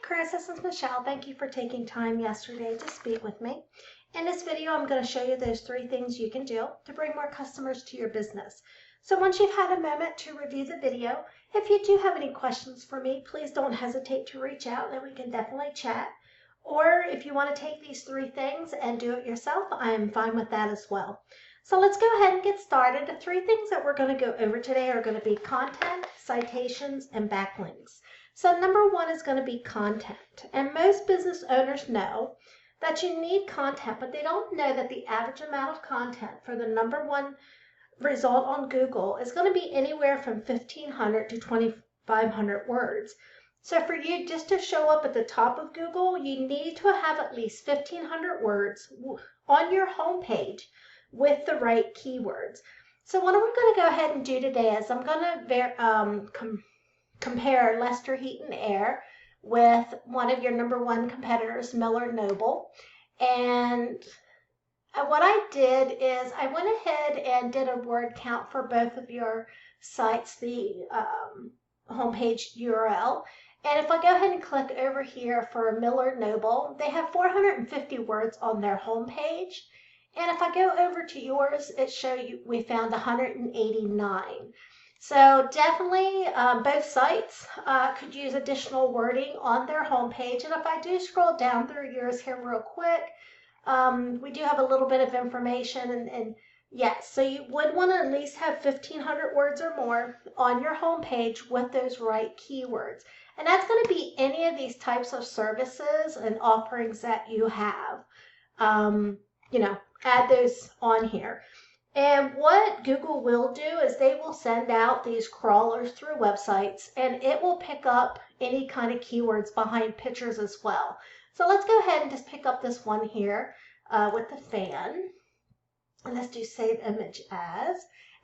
Chris, this is Michelle. Thank you for taking time yesterday to speak with me. In this video, I'm going to show you those 3 things you can do to bring more customers to your business. So once you've had a moment to review the video, if you do have any questions for me, please don't hesitate to reach out and we can definitely chat. Or if you want to take these 3 things and do it yourself, I am fine with that as well. So let's go ahead and get started. The 3 things that we're going to go over today are going to be content, citations, and backlinks. So number 1 is going to be content. And most business owners know that you need content, but they don't know that the average amount of content for the number 1 result on Google is going to be anywhere from 1,500 to 2,500 words. So for you just to show up at the top of Google, you need to have at least 1,500 words on your homepage with the right keywords. So what I'm going to go ahead and do today is I'm going to compare 𝙤𝙤𝙙𝙚𝙙𝙤 with one of your number 1 competitors, Miller Noble. And what I did is I went ahead and did a word count for both of your sites, the homepage URL. And if I go ahead and click over here for Miller Noble, they have 450 words on their homepage. And if I go over to yours, it shows you we found 189. So definitely both sites could use additional wording on their homepage. And if I do scroll down through yours here real quick, we do have a little bit of information. And yes, so you would want to at least have 1,500 words or more on your homepage with those right keywords. And that's going to be any of these types of services and offerings that you have. Add those on here. And what Google will do is they will send out these crawlers through websites and it will pick up any kind of keywords behind pictures as well. So let's go ahead and just pick up this one here with the fan. And let's do save image as.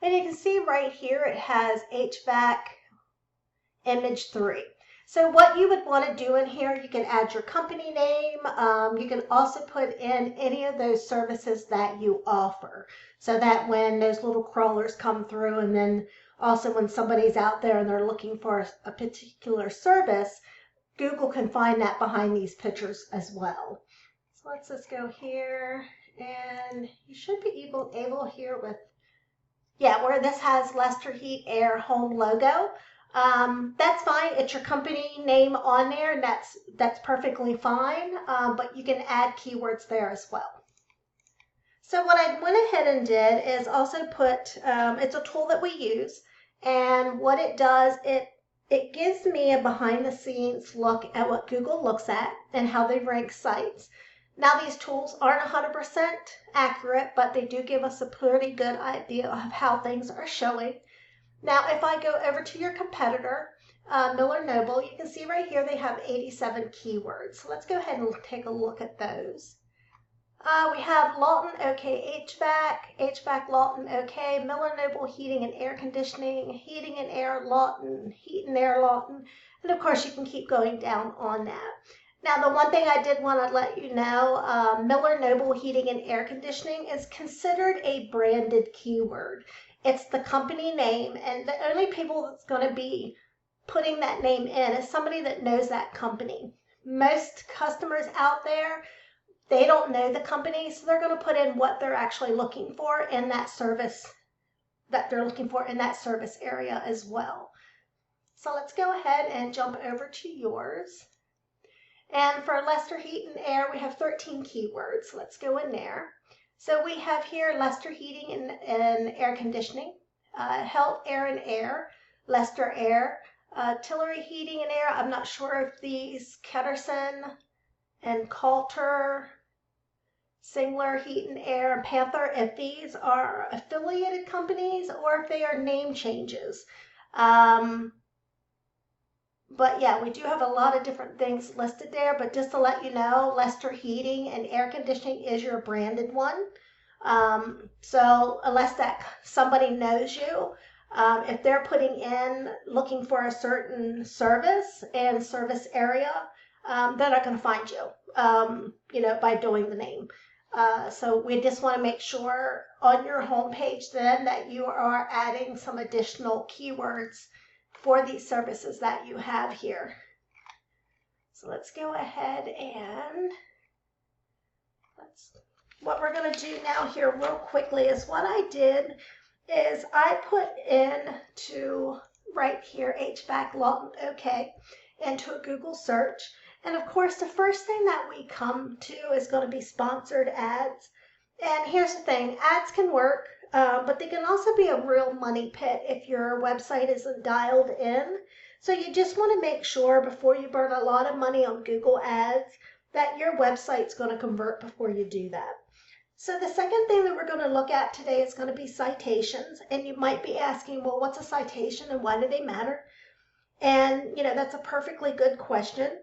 And you can see right here it has HVAC image 3. So what you would want to do in here, you can add your company name. You can also put in any of those services that you offer so that when those little crawlers come through, and then also when somebody's out there and they're looking for a particular service, Google can find that behind these pictures as well. So let's just go here, and you should be able here with, where this has 𝙤𝙤𝙙𝙚𝙙𝙚 home logo. That's fine. It's your company name on there, and that's perfectly fine. But you can add keywords there as well. So what I went ahead and did is also put, it's a tool that we use, and what it does, it gives me a behind the scenes look at what Google looks at and how they rank sites. Now these tools aren't 100% accurate, but they do give us a pretty good idea of how things are showing. Now, if I go over to your competitor, Miller Noble, you can see right here they have 87 keywords. So let's go ahead and take a look at those. We have Lawton OK HVAC Lawton OK, Miller Noble Heating and Air Conditioning, Heating and Air Lawton, Heat and Air Lawton, and of course you can keep going down on that. Now, the one thing I did want to let you know, Miller Noble Heating and Air Conditioning is considered a branded keyword. It's the company name, and the only people that's going to be putting that name in is somebody that knows that company. Most customers out there, they don't know the company, so they're going to put in what they're actually looking for in that service, that they're looking for in that service area as well. So let's go ahead and jump over to yours. And for 𝙤𝙤𝙙𝙚𝙚𝙚, we have 13 keywords. Let's go in there. So we have here Leicester Heating and Air Conditioning, Health Air and Air, Leicester Air, Tillery Heating and Air. I'm not sure if these Ketterson and Coulter, Singler Heat and Air, and Panther, if these are affiliated companies or if they are name changes. But yeah, we do have a lot of different things listed there, but just to let you know, Leicester Heating and Air Conditioning is your branded one. So unless that somebody knows you, if they're putting in, looking for a certain service and service area, they're not going to find you, by doing the name. So we just want to make sure on your homepage then that you are adding some additional keywords for these services that you have here. So let's go ahead and what we're going to do now here real quickly is what I did is I put into right here HVAC 𝙤𝙤𝙙𝙚 into a Google search. And of course, the first thing that we come to is going to be sponsored ads. And here's the thing, ads can work, but they can also be a real money pit if your website isn't dialed in. So you just want to make sure before you burn a lot of money on Google ads that your website's going to convert before you do that. So the second thing that we're going to look at today is going to be citations. And you might be asking, well, what's a citation and why do they matter? And, that's a perfectly good question.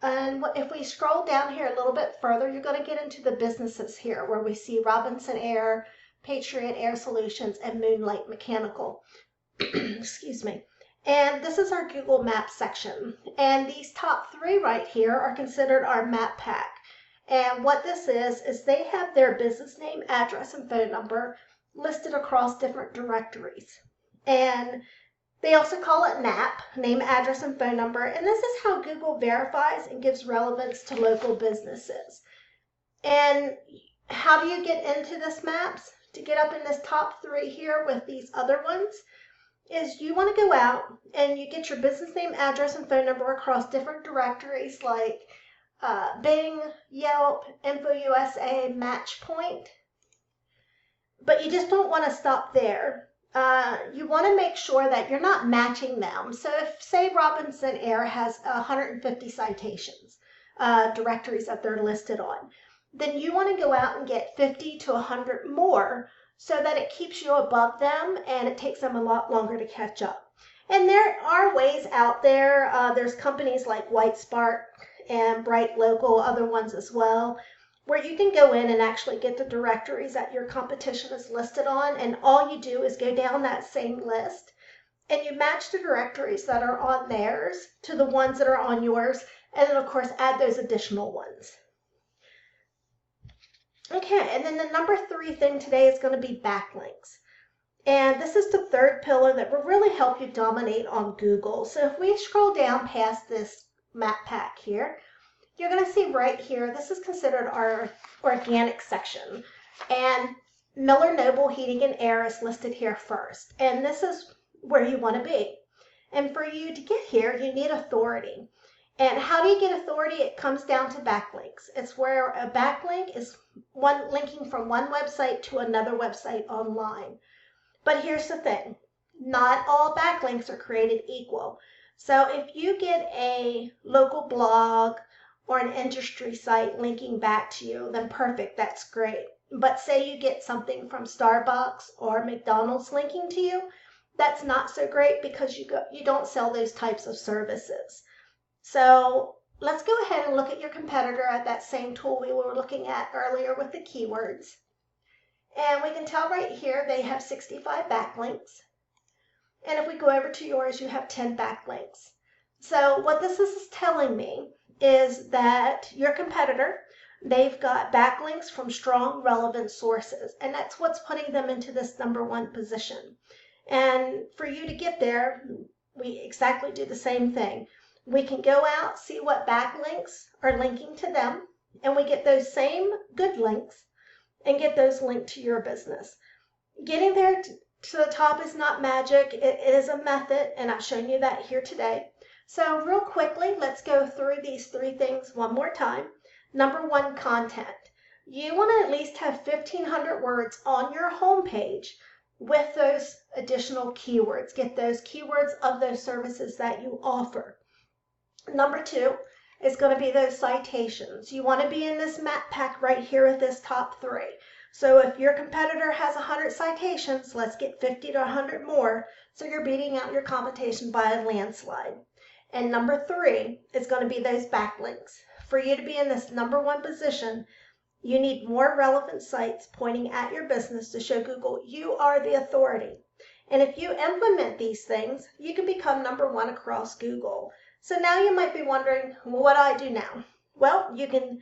And if we scroll down here a little bit further, you're going to get into the businesses here where we see Robinson Air, Patriot Air Solutions, and Moonlight Mechanical. Excuse me. And this is our Google Maps section. And these top three right here are considered our map pack. And what this is they have their business name, address, and phone number listed across different directories. And they also call it NAP, name, address, and phone number. And this is how Google verifies and gives relevance to local businesses. And how do you get into this maps? To get up in this top three here with these other ones is you want to go out and you get your business name, address, and phone number across different directories like Bing, Yelp, InfoUSA, Matchpoint. But you just don't want to stop there. You want to make sure that you're not matching them. So if, say, Robinson Air has 150 citations, directories that they're listed on, then you want to go out and get 50 to 100 more so that it keeps you above them and it takes them a lot longer to catch up. And there are ways out there. There's companies like WhiteSpark and Bright Local, other ones as well, where you can go in and actually get the directories that your competition is listed on, and all you do is go down that same list and you match the directories that are on theirs to the ones that are on yours, and then of course add those additional ones. Okay, and then the number three thing today is going to be backlinks. And this is the third pillar that will really help you dominate on Google. So if we scroll down past this map pack here, you're going to see right here, this is considered our organic section. And Miller Noble Heating and Air is listed here first. And this is where you want to be. And for you to get here, you need authority. And how do you get authority? It comes down to backlinks. It's where a backlink is one linking from one website to another website online. But here's the thing, not all backlinks are created equal. So if you get a local blog or an industry site linking back to you, then perfect, that's great. But say you get something from Starbucks or McDonald's linking to you, that's not so great because you don't sell those types of services. So let's go ahead and look at your competitor at that same tool we were looking at earlier with the keywords. And we can tell right here they have 65 backlinks. And if we go over to yours, you have 10 backlinks. So what this is telling me is that your competitor, they've got backlinks from strong, relevant sources. And that's what's putting them into this #1 position. And for you to get there, we exactly do the same thing. We can go out, see what backlinks are linking to them, and we get those same good links and get those linked to your business. Getting there to the top is not magic. It is a method, and I've shown you that here today. So real quickly, let's go through these three things one more time. #1, content. You want to at least have 1,500 words on your homepage with those additional keywords. Get those keywords of those services that you offer. #2 is going to be those citations. You want to be in this map pack right here with this top three. So if your competitor has 100 citations, let's get 50 to 100 more. So you're beating out your competition by a landslide. And #3 is going to be those backlinks. For you to be in this #1 position, you need more relevant sites pointing at your business to show Google you are the authority. And if you implement these things, you can become #1 across Google. So now you might be wondering, well, what do I do now? Well, you can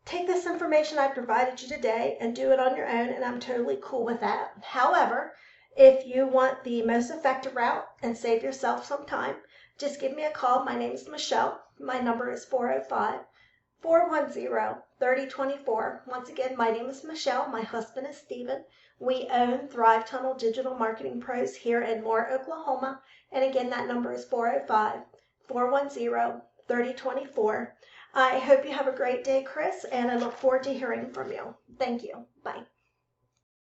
take this information I provided you today and do it on your own, and I'm totally cool with that. However, if you want the most effective route and save yourself some time, just give me a call. My name is Michelle. My number is 405-410-3024. Once again, my name is Michelle. My husband is Stephen. We own Thrive Tunnel Digital Marketing Pros here in Moore, Oklahoma. And again, that number is 405-410-3024. I hope you have a great day, Chris, and I look forward to hearing from you. Thank you. Bye.